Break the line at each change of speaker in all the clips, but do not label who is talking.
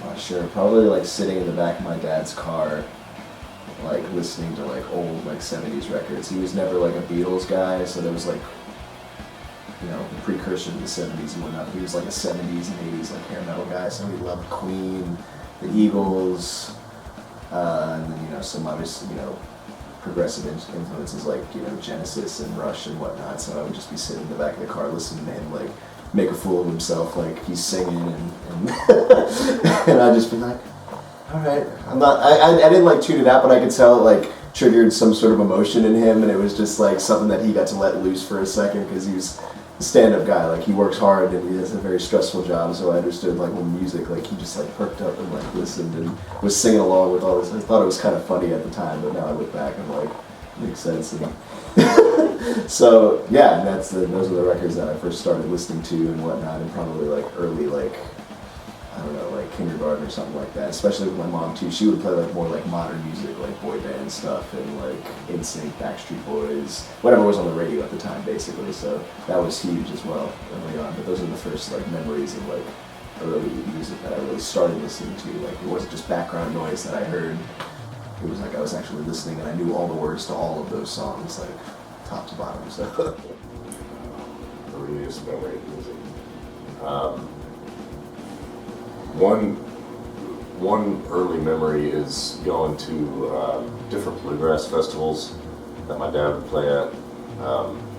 Not sure. Probably like sitting in the back of my dad's car, like listening to like old like 70s records. He was never like a Beatles guy, so there was like, you know, the precursor to the 70s and whatnot. He was like a 70s and 80s like hair metal guy, so he loved Queen, the Eagles, and then, you know, some obvious, you know, progressive influences like, you know, Genesis and Rush and whatnot. So I would just be sitting in the back of the car listening to him like make a fool of himself, like he's singing, and and I'd just be like, all right, I didn't like tune it out, but I could tell it like triggered some sort of emotion in him, and it was just like something that he got to let loose for a second, because he was a stand-up guy, like he works hard and he has a very stressful job, so I understood like when music, like he just like perked up and like listened and was singing along with all this. I thought it was kind of funny at the time, but now I look back and like, it makes sense. And so yeah, and those are the records that I first started listening to and whatnot, and probably like early, like, I don't know, like kindergarten or something like that. Especially with my mom too. She would play like more like modern music, like boy band stuff and like NSYNC, Backstreet Boys, whatever was on the radio at the time, basically. So that was huge as well early on. But those are the first like memories of like early music that I really started listening to. Like it wasn't just background noise that I heard. It was like I was actually listening and I knew all the words to all of those songs, like top to bottom. So
earliest memory of music. One early memory is going to different bluegrass festivals that my dad would play at.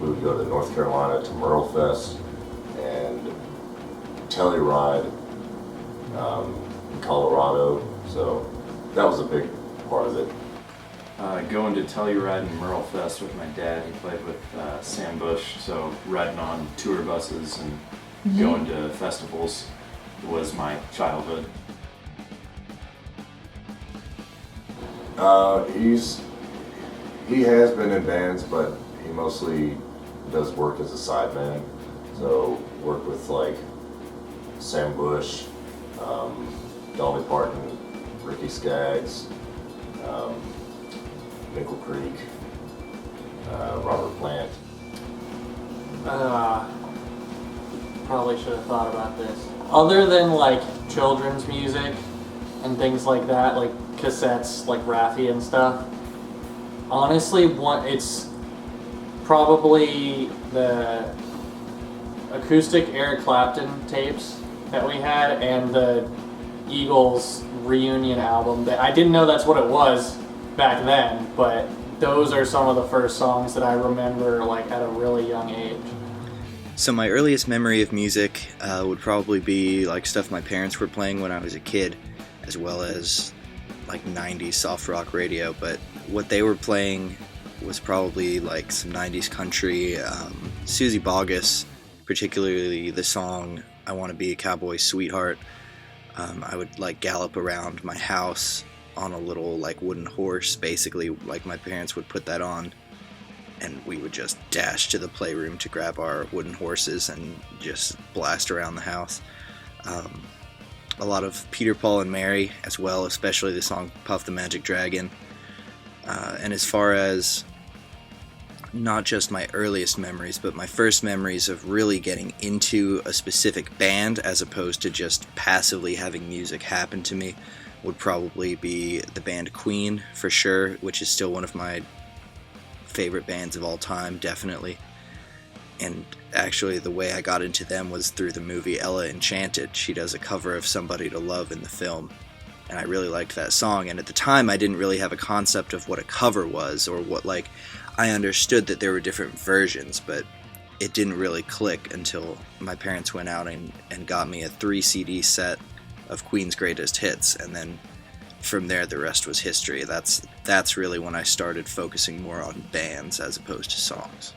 We would go to North Carolina to Merle Fest and Telluride in Colorado. So that was a big part of it.
Going to Telluride and Merle Fest with my dad. He played with Sam Bush, so riding on tour buses and going to festivals was my childhood.
He has been in bands, but he mostly does work as a sideman. So worked with like Sam Bush, Dolly Parton, Ricky Skaggs, Nickel Creek, Robert Plant.
Probably should have thought about this. Other than like children's music and things like that, like cassettes, like Raffi and stuff, honestly, it's probably the acoustic Eric Clapton tapes that we had and the Eagles reunion album. I didn't know that's what it was back then, but those are some of the first songs that I remember like at a really young age.
So my earliest memory of music would probably be like stuff my parents were playing when I was a kid, as well as like 90s soft rock radio, but what they were playing was probably like some 90s country, Susie Boggess, particularly the song I Want to Be a Cowboy Sweetheart. I would like gallop around my house on a little like wooden horse, basically, like my parents would put that on, and we would just dash to the playroom to grab our wooden horses and just blast around the house. A lot of Peter, Paul, and Mary as well, especially the song Puff the Magic Dragon. And as far as not just my earliest memories, but my first memories of really getting into a specific band as opposed to just passively having music happen to me would probably be the band Queen, for sure, which is still one of my favorite bands of all time, definitely. And actually the way I got into them was through the movie Ella Enchanted. She does a cover of Somebody to Love in the film, and I really liked that song. And at the time I didn't really have a concept of what a cover was, or what, like, I understood that there were different versions, but it didn't really click until my parents went out and got me a 3 CD set of Queen's greatest hits, and then from there the rest was history. That's really when I started focusing more on bands as opposed to songs.